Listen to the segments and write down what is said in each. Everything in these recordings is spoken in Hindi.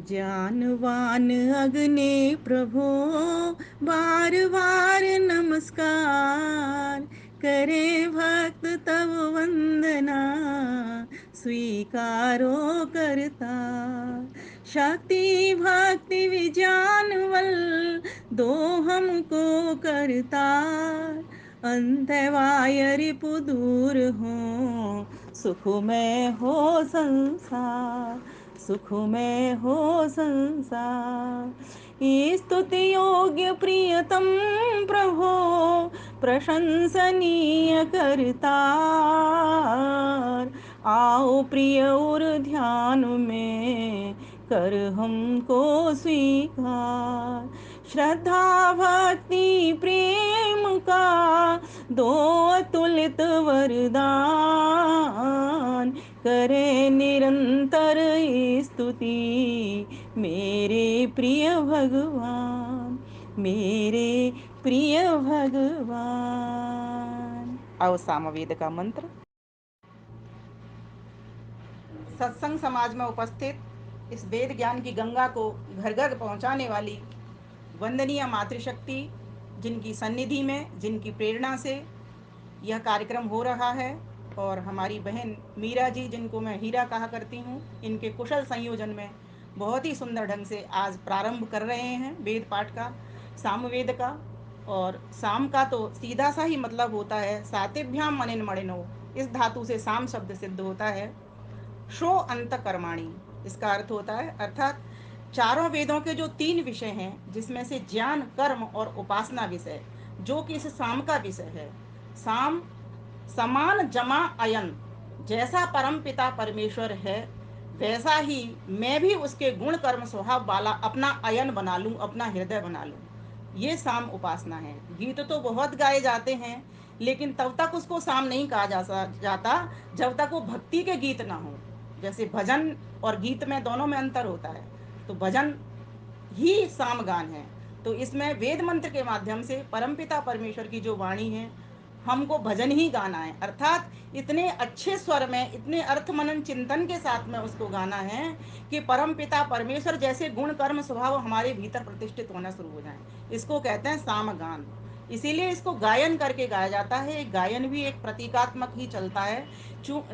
जानवान अग्ने प्रभो बार बार नमस्कार करें भक्त तब वंदना स्वीकारो करता। शक्ति भक्ति विज्ञान बल दो हमको करता। अंतवाय रिपु दूर हो सुख में हो संसार सुख में हो संसार। स्तुति योग्य प्रियतम प्रभो प्रशंसनीय करतार। आओ प्रिय और ध्यान में कर हमको स्वीकार। श्रद्धा भक्ति प्रेम का दो अतुलित वरदान करे निरंतर स्तुति मेरे प्रिय भगवान मेरे प्रिय भगवान। आओ सामवेद का मंत्र। सत्संग समाज में उपस्थित इस वेद ज्ञान की गंगा को घर घर पहुंचाने वाली वंदनीय मातृशक्ति, जिनकी सन्निधि में, जिनकी प्रेरणा से यह कार्यक्रम हो रहा है, और हमारी बहन मीरा जी, जिनको मैं हीरा कहा करती हूँ, इनके कुशल संयोजन में बहुत ही सुंदर ढंग से आज प्रारंभ कर रहे हैं वेद पाठ का, सामवेद का। और साम का तो सीधा सा ही मतलब होता है सातिभ्याम मनिन मणिनो, इस धातु से साम शब्द सिद्ध होता है। शो अंत कर्माणी, इसका अर्थ होता है, अर्थात चारों वेदों के जो 3 विषय हैं, जिसमें से ज्ञान, कर्म और उपासना विषय, जो कि इस साम का विषय है। साम समान जमा अयन, जैसा परम पिता परमेश्वर है वैसा ही मैं भी उसके गुण कर्म स्वभाव वाला अपना अयन बना लूं, अपना हृदय बना लूं। ये साम उपासना है। गीत तो बहुत गाए जाते हैं, लेकिन तब तक उसको साम नहीं कहा जाता जब तक वो भक्ति के गीत ना हो। जैसे भजन और गीत में, दोनों में अंतर होता है, तो भजन ही सामगान है। तो इसमें वेद मंत्र के माध्यम से परमपिता परमेश्वर की जो वाणी है, हमको भजन ही गाना है, अर्थात इतने अच्छे स्वर में, इतने अर्थ मनन चिंतन के साथ में उसको गाना है कि परमपिता परमेश्वर जैसे गुण कर्म स्वभाव हमारे भीतर प्रतिष्ठित होना शुरू हो जाए। इसको कहते हैं सामगान। इसीलिए इसको गायन करके गाया जाता है। गायन भी एक प्रतीकात्मक ही चलता है,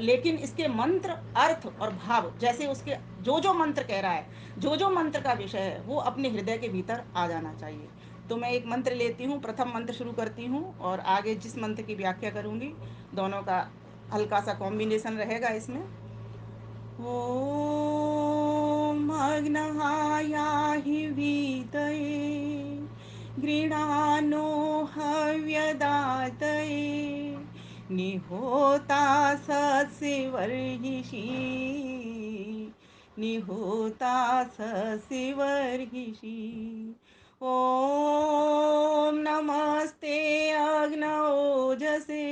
लेकिन इसके मंत्र, अर्थ और भाव, जैसे उसके जो जो मंत्र कह रहा है, जो जो मंत्र का विषय है, वो अपने हृदय के भीतर आ जाना चाहिए। तो मैं एक मंत्र लेती हूँ, प्रथम मंत्र शुरू करती हूँ, और आगे जिस मंत्र की व्याख्या करूँगी, दोनों का हल्का सा कॉम्बिनेशन रहेगा इसमें। ओम अग्नहायाहि वीतये गृणानो हव्यदातये निहोता सत्सिवर्हिषि निहोता सत्सिवर्हिषि। ओम नमस्ते अग्नौजसे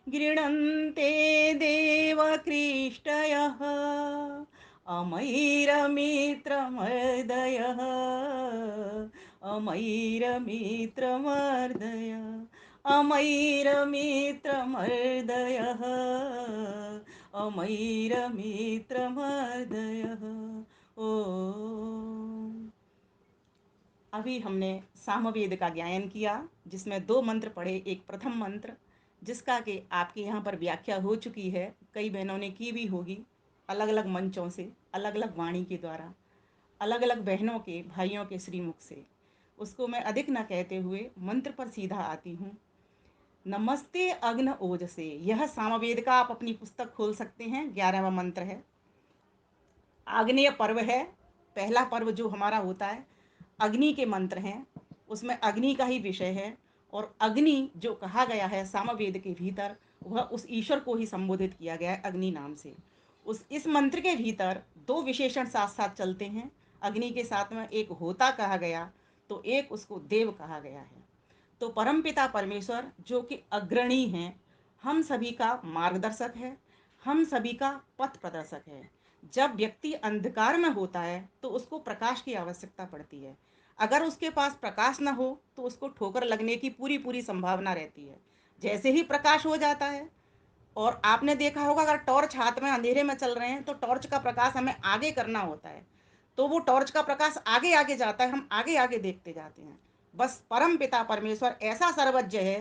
गृह्णन्ते देवकृष्टयः अमैरमित्रमर्दयः अमैरमित्रमर्दय अमैरमित्रमर्दयः अमैरमित्रमर्दयः। ओ अभी हमने सामवेद का गायन किया, जिसमें 2 मंत्र पढ़े। एक प्रथम मंत्र, जिसका कि आपके यहाँ पर व्याख्या हो चुकी है, कई बहनों ने की भी होगी, अलग अलग मंचों से, अलग अलग वाणी के द्वारा, अलग अलग बहनों के, भाइयों के श्रीमुख से। उसको मैं अधिक न कहते हुए मंत्र पर सीधा आती हूँ। नमस्ते अग्न ओजसे, यह सामवेद का आप अपनी पुस्तक खोल सकते हैं, 11वां मंत्र है। आग्नेय पर्व है, पहला पर्व जो हमारा होता है, अग्नि के मंत्र हैं, उसमें अग्नि का ही विषय है। और अग्नि जो कहा गया है सामवेद के भीतर, वह उस ईश्वर को ही संबोधित किया गया है अग्नि नाम से। इस मंत्र के भीतर 2 विशेषण साथ साथ चलते हैं। अग्नि के साथ में एक होता कहा गया, तो एक उसको देव कहा गया है। तो परमपिता परमेश्वर जो कि अग्रणी हैं, हम सभी का मार्गदर्शक है, हम सभी का पथ प्रदर्शक है। जब व्यक्ति अंधकार में होता है तो उसको प्रकाश की आवश्यकता पड़ती है। अगर उसके पास प्रकाश न हो तो उसको ठोकर लगने की पूरी पूरी संभावना रहती है। जैसे ही प्रकाश हो जाता है, और आपने देखा होगा, अगर टॉर्च हाथ में अंधेरे में चल रहे हैं तो टॉर्च का प्रकाश हमें आगे करना होता है, तो वो टॉर्च का प्रकाश आगे आगे जाता है, हम आगे आगे देखते जाते हैं। बस परम पिता परमेश्वर ऐसा सर्वज्ञ है,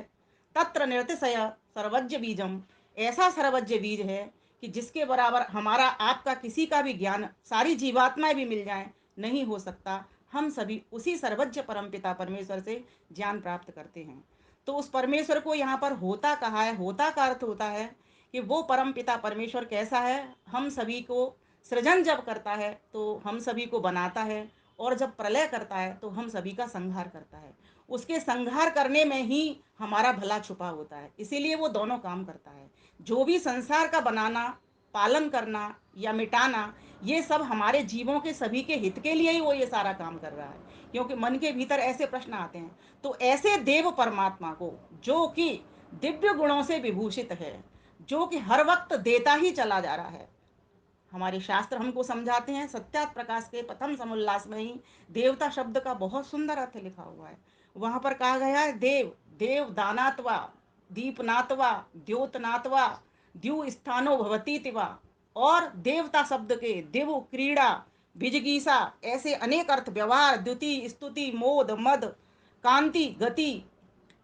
तत्र निरतिशय सर्वज्ञ बीजम, ऐसा सर्वज्ञ बीज है कि जिसके बराबर हमारा आपका किसी का भी ज्ञान, सारी जीवात्माएं भी मिल जाएं, नहीं हो सकता। हम सभी उसी सर्वज्ञ परम पिता परमेश्वर से ज्ञान प्राप्त करते हैं। तो उस परमेश्वर को यहाँ पर होता कहा है। होता का अर्थ होता है कि वो परम पिता परमेश्वर कैसा है, हम सभी को सृजन जब करता है तो हम सभी को बनाता है, और जब प्रलय करता है तो हम सभी का संहार करता है। उसके संहार करने में ही हमारा भला छुपा होता है, इसीलिए वो दोनों काम करता है। जो भी संसार का बनाना, पालन करना या मिटाना, ये सब हमारे जीवों के सभी के हित के लिए ही वो ये सारा काम कर रहा है। क्योंकि मन के भीतर ऐसे प्रश्न आते हैं। तो ऐसे देव परमात्मा को, जो कि दिव्य गुणों से विभूषित है, जो कि हर वक्त देता ही चला जा रहा है, हमारे शास्त्र हमको समझाते हैं। सत्यात प्रकाश के प्रथम समुल्लास में ही देवता शब्द का बहुत सुंदर अर्थ लिखा हुआ है। वहां पर कहा गया है देव, देव दानात्वा, दीपनात्वा, द्योतनात्वा, द्यु स्थानो भवती तिवा। और देवता शब्द के दिव, क्रीड़ा, विजगीसा, ऐसे अनेक अर्थ, व्यवहार, द्युति, स्तुति, मोद, मद, कांति, गति,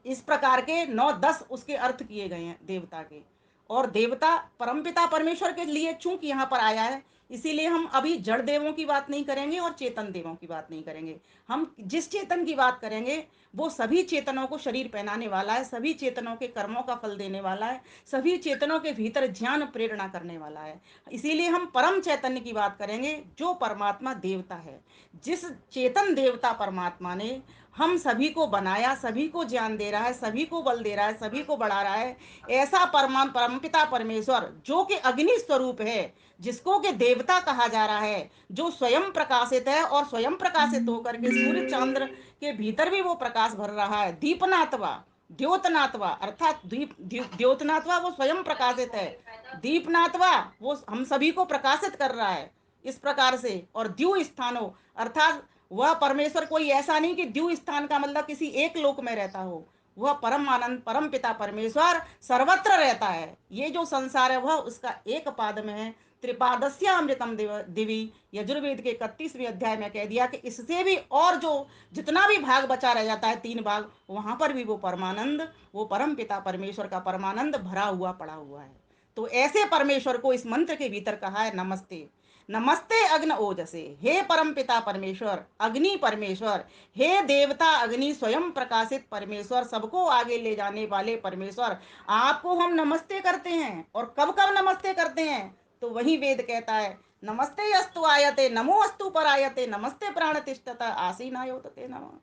इस प्रकार के 9-10 उसके अर्थ किए गए हैं देवता के। और देवता परमपिता परमेश्वर के लिए चूंकि यहाँ पर आया है, इसीलिए हम अभी जड़ देवों की बात नहीं करेंगे और चेतन देवों की बात नहीं करेंगे। हम जिस चेतन की बात करेंगे वो सभी चेतनों को शरीर पहनाने वाला है, सभी चेतनों के कर्मों का फल देने वाला है, सभी चेतनों के भीतर ज्ञान प्रेरणा करने वाला है। इसीलिए हम परम चैतन्य की बात करेंगे, जो परमात्मा देवता है। जिस चेतन देवता परमात्मा ने हम सभी को बनाया, सभी को ज्ञान दे रहा है, सभी को बल दे रहा है, सभी को बढ़ा रहा है, ऐसा परमपिता परमेश्वर जो कि अग्नि स्वरूप है, जिसको कि देवता कहा जा रहा है, जो स्वयं प्रकाशित है और स्वयं प्रकाशित होकर के सूर्य चंद्र के भीतर भी वो प्रकाश भर रहा है। दीपनाथवा, द्योतनाथवा, अर्थात द्योतनाथवा वो स्वयं प्रकाशित है, दीपनाथवा वो हम सभी को प्रकाशित कर रहा है इस प्रकार से। और द्यु स्थानो, अर्थात वह परमेश्वर कोई ऐसा नहीं कि द्यु स्थान का मतलब किसी एक लोक में रहता हो। वह परम आनंद परम पिता परमेश्वर सर्वत्र रहता है। ये जो संसार है वह उसका एक पाद में है। त्रिपादस्य अमृतम दिवी, यजुर्वेद के 31वें अध्याय में कह दिया कि इससे भी और जो जितना भी भाग बचा रह जाता है, 3 भाग, वहां पर भी वो परमानंद, वो परम पिता परमेश्वर का परमानंद भरा हुआ पड़ा हुआ है। तो ऐसे परमेश्वर को इस मंत्र के भीतर कहा है नमस्ते। नमस्ते अग्न ओजसे, हे परम पिता परमेश्वर, अग्नि परमेश्वर, हे देवता अग्नि स्वयं प्रकाशित परमेश्वर, सबको आगे ले जाने वाले परमेश्वर, आपको हम नमस्ते करते हैं। और कब कब नमस्ते करते हैं, तो वही वेद कहता है नमस्ते अस्तु आयते नमो अस्तु पर आयते, नमस्ते प्राण तिष्ठता आसीनायोतते नमः।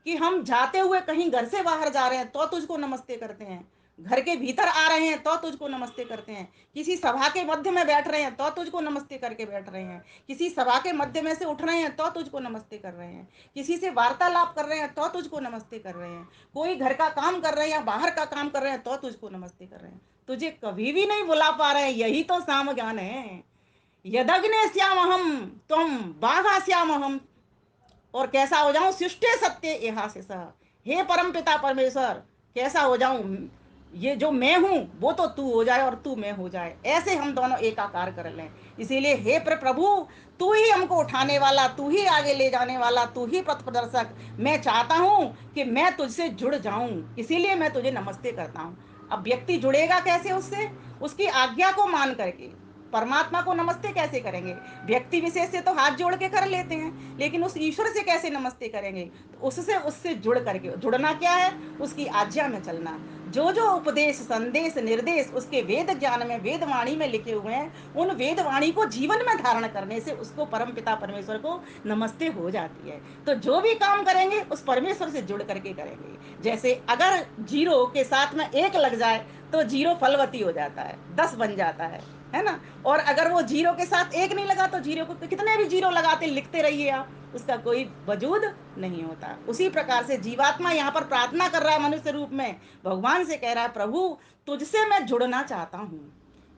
कि हम जाते हुए कहीं घर से बाहर जा रहे हैं तो तुझको नमस्ते करते हैं, घर के भीतर आ रहे हैं तो तुझको नमस्ते करते हैं, किसी सभा के मध्य में बैठ रहे हैं तो तुझको नमस्ते करके बैठ रहे हैं, किसी सभा के मध्य में से उठ रहे हैं तो तुझको नमस्ते कर रहे हैं, किसी से वार्तालाप कर रहे हैं तो तुझको नमस्ते कर रहे हैं, कोई घर का काम कर रहे हैं या बाहर का काम कर रहे हैं तो तुझको नमस्ते कर रहे हैं। तुझे कभी भी नहीं बुला पा रहे हैं, यही तो साम ज्ञान है। यदग्ने श्याम हम तुम बाघा श्याम हम, और कैसा हो जाऊं सृष्टि सत्य यहाँ से सह, हे परम पिता परमेश्वर, कैसा हो जाऊं, ये जो मैं हूं वो तो तू हो जाए और तू मैं हो जाए, ऐसे हम दोनों एकाकार कर लें। इसीलिए हे प्रभु, तू ही हमको उठाने वाला, तू ही आगे ले जाने वाला, तू ही पथ प्रदर्शक, मैं चाहता हूं कि मैं तुझसे जुड़ जाऊं, इसीलिए मैं तुझे नमस्ते करता हूं। अब व्यक्ति जुड़ेगा कैसे उससे, उसकी आज्ञा को मान करके। परमात्मा को नमस्ते कैसे करेंगे, व्यक्ति विशेष से तो हाथ जोड़ के कर लेते हैं, लेकिन उस ईश्वर से कैसे नमस्ते करेंगे, तो उससे उससे जुड़ करके, जुड़ना क्या है, उसकी आज्ञा में चलना। जो जो उपदेश संदेश निर्देश उसके वेद ज्ञान में, वेद वाणी में लिखे हुए हैं, उन वेद वाणी को जीवन में धारण करने से उसको परम पिता परमेश्वर को नमस्ते हो जाती है। तो जो भी काम करेंगे उस परमेश्वर से जुड़ करके करेंगे। जैसे अगर 0 के साथ में 1 लग जाए तो 0 फलवती हो जाता है, 10 बन जाता है ना। और अगर वो 0 के साथ 1 नहीं लगा तो 0 को कितने भी 0 लगाते लिखते रहिए आप, उसका कोई वजूद नहीं होता। उसी प्रकार से जीवात्मा यहाँ पर प्रार्थना कर रहा है मनुष्य रूप में, भगवान से कह रहा है प्रभु तुझसे मैं जुड़ना चाहता हूँ,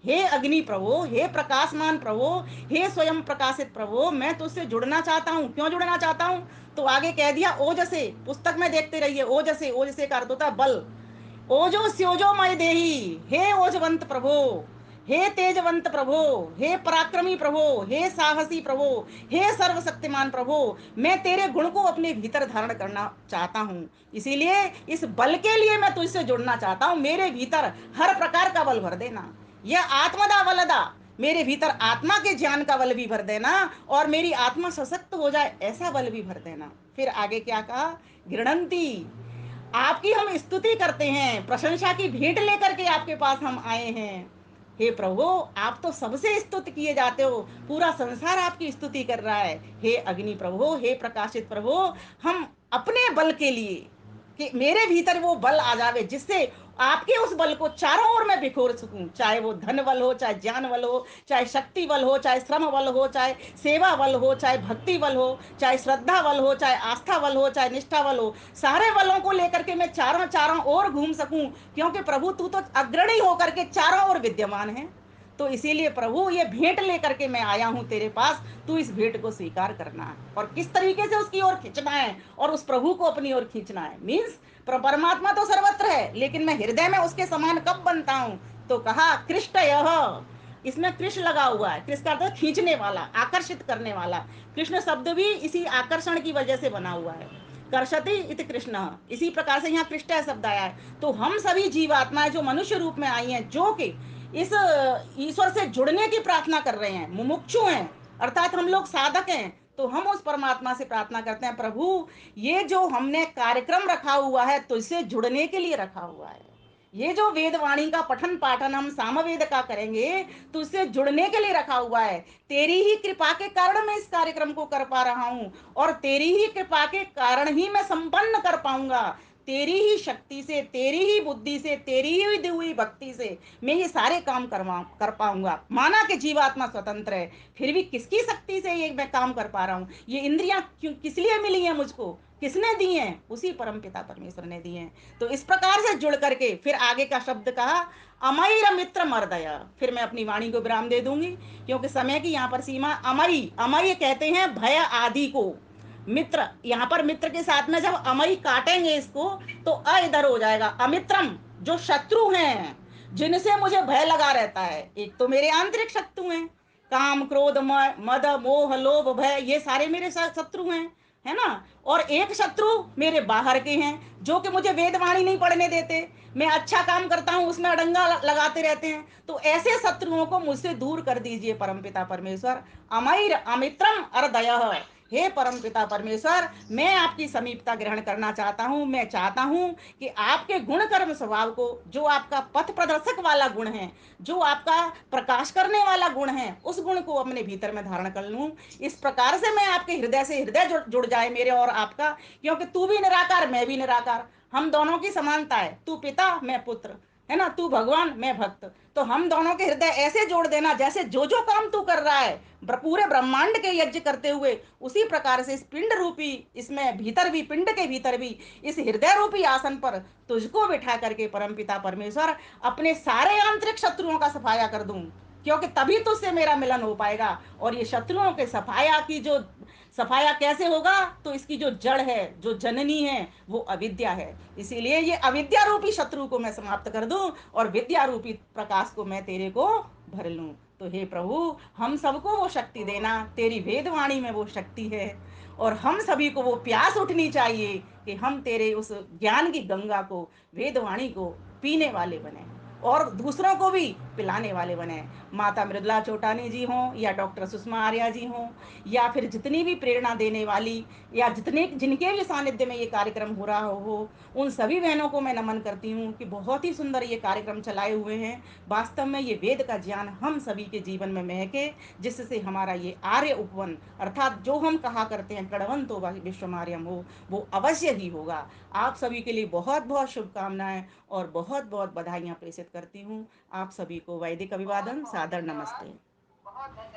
हे अग्नि प्रभु, हे प्रकाशमान प्रभु, हे स्वयं प्रकाशित प्रभु, मैं तुझसे जुड़ना चाहता हूँ। क्यों जुड़ना चाहता हूँ, तो आगे कह दिया ओजसे, पुस्तक में देखते रहिए, ओजसे, ओजसे का अर्थ होता है बल। ओजो स्योजो मय देही, हे ओजवंत प्रभु, हे तेजवंत प्रभो, हे पराक्रमी प्रभो, हे साहसी प्रभो, हे सर्वशक्तिमान प्रभो, मैं तेरे गुण को अपने भीतर धारण करना चाहता हूँ। इसीलिए इस बल के लिए मैं तुझसे जुड़ना चाहता हूँ। मेरे भीतर हर प्रकार का बल भर देना। यह आत्मदा बलदा, मेरे भीतर आत्मा के ज्ञान का बल भी भर देना, और मेरी आत्मा सशक्त हो जाए ऐसा बल भी भर देना। फिर आगे क्या कहा, गृणंती, आपकी हम स्तुति करते हैं, प्रशंसा की भेंट लेकर के आपके पास हम आए हैं। हे प्रभु, आप तो सबसे स्तुति किए जाते हो, पूरा संसार आपकी स्तुति कर रहा है। हे अग्नि प्रभु, हे प्रकाशित प्रभु, हम अपने बल के लिए, कि मेरे भीतर वो बल आ जावे जिससे आपके उस बल को चारों ओर मैं बिखोर सकूं, चाहे वो धन बल हो, चाहे ज्ञान बल हो, चाहे शक्ति बल हो, चाहे श्रम बल हो, चाहे सेवा बल हो, चाहे भक्ति बल हो, चाहे श्रद्धा बल हो, चाहे आस्था बल हो, चाहे निष्ठा बल हो, सारे बलों को लेकर के मैं चारों चारों ओर घूम सकूं। क्योंकि प्रभु तू तो अग्रणी होकर के चारों ओर विद्यमान है। तो इसीलिए प्रभु ये भेंट लेकर के मैं आया हूं तेरे पास, तू इस भेंट को स्वीकार करना है और किस तरीके से उसकी ओर खींचना है, और उस प्रभु को अपनी ओर खींचना है। मीन्स परमात्मा तो सर्वत्र है, लेकिन मैं हृदय में उसके समान कब बनता हूं। तो कहा कृष्ण यह, इसमें कृष्ण लगा हुआ है। कृष्ण का अर्थ खींचने वाला, आकर्षित करने वाला। कृष्ण शब्द भी इसी आकर्षण की वजह से बना हुआ है। कर्षति इति कृष्ण, इसी प्रकार से यहाँ कृष्ण शब्द आया है। तो हम सभी जीवात्माएं जो मनुष्य रूप में आई हैं, जो कि इस ईश्वर से जुड़ने की प्रार्थना कर रहे हैं, मुमुक्षु हैं, अर्थात हम लोग साधक हैं, तो हम उस परमात्मा से प्रार्थना करते हैं, प्रभु ये जो हमने कार्यक्रम रखा हुआ है तुझसे जुड़ने के लिए रखा हुआ है, ये जो वेदवाणी का पठन पाठन हम सामवेद का करेंगे तो उससे जुड़ने के लिए रखा हुआ है। तेरी ही कृपा के कारण मैं इस कार्यक्रम को कर पा रहा हूं, और तेरी ही कृपा के कारण ही मैं संपन्न कर पाऊंगा। तेरी ही शक्ति से, तेरी ही बुद्धि से, तेरी ही दी हुई भक्ति से मैं ये सारे काम कर पाऊंगा। माना कि जीवात्मा स्वतंत्र है, फिर भी किसकी शक्ति से ये मैं काम कर पा रहा हूँ, ये इंद्रियां क्यों किस लिए मिली हैं मुझको, किसने दी हैं, उसी परम पिता परमेश्वर ने दी हैं। तो इस प्रकार से जुड़ करके फिर आगे का शब्द कहा, अमैर मित्र मर्दया। फिर मैं अपनी वाणी को विराम दे दूंगी, क्योंकि समय की यहाँ पर सीमा। अमई, अमय कहते हैं भय आदि को। मित्र, यहाँ पर मित्र के साथ में जब अमई काटेंगे इसको तो अ इधर हो जाएगा। अमित्रम, जो शत्रु हैं, जिनसे मुझे भय लगा रहता है। एक तो मेरे आंतरिक शत्रु हैं, काम क्रोध मद मोह लोभ भय, ये सारे मेरे शत्रु हैं, है ना। और एक शत्रु मेरे बाहर के हैं, जो कि मुझे वेदवाणी नहीं पढ़ने देते, मैं अच्छा काम करता हूं उसमें अड़ंगा लगाते रहते हैं। तो ऐसे शत्रुओं को मुझसे दूर कर दीजिए परमपिता परमेश्वर। अमैर अमित्रम अर्दय, हे परमपिता परमेश्वर, मैं आपकी समीपता ग्रहण करना चाहता हूं। मैं चाहता हूं कि आपके गुण कर्म स्वभाव को, जो आपका पथ प्रदर्शक वाला गुण है, जो आपका प्रकाश करने वाला गुण है, उस गुण को अपने भीतर में धारण कर लूं। इस प्रकार से मैं आपके हृदय से हृदय जुड़ जाए मेरे और आपका। क्योंकि तू भी निराकार, मैं भी निराकार, हम दोनों की समानता है। तू पिता, मैं पुत्र, है ना, तू भगवान, मैं भक्त। तो हम दोनों के हृदय ऐसे जोड़ देना, जैसे जो जो काम तू कर रहा है पूरे ब्रह्मांड के यज्ञ करते हुए, उसी प्रकार से इस पिंड रूपी, इसमें भीतर भी, पिंड के भीतर भी, इस हृदय रूपी आसन पर तुझको बिठा करके परमपिता परमेश्वर अपने सारे आंतरिक शत्रुओं का सफाया कर दूं। क्योंकि तभी तुझसे मेरा मिलन हो पाएगा। और ये शत्रुओं के सफाया की जो, सफाया कैसे होगा, तो इसकी जो जड़ है, जो जननी है, वो अविद्या है। इसीलिए ये अविद्या रूपी शत्रु को मैं समाप्त कर दूं, और विद्या रूपी प्रकाश को मैं तेरे को भर लूं। तो हे प्रभु, हम सबको वो शक्ति देना, तेरी वेदवाणी में वो शक्ति है। और हम सभी को वो प्यास उठनी चाहिए कि हम तेरे उस ज्ञान की गंगा को, वेदवाणी को पीने वाले बने, और दूसरों को भी पिलाने वाले बने। माता मृदुला चोटानी जी हों, या डॉक्टर सुषमा आर्या जी हों, या फिर जितनी भी प्रेरणा देने वाली, या जितने जिनके भी सानिध्य में ये कार्यक्रम हो रहा हो, उन सभी बहनों को मैं नमन करती हूँ कि बहुत ही सुंदर ये कार्यक्रम चलाए हुए हैं। वास्तव में ये वेद का ज्ञान हम सभी के जीवन में महके, जिससे हमारा ये आर्य उपवन, अर्थात जो हम कहा करते हैं कड़वंतो विश्वमार्यम हो, वो अवश्य ही होगा। आप सभी के लिए बहुत बहुत शुभकामनाएं और बहुत बहुत बधाइयाँ प्रेषित करती हूँ। आप सभी को वैदिक अभिवादन, सादर नमस्ते।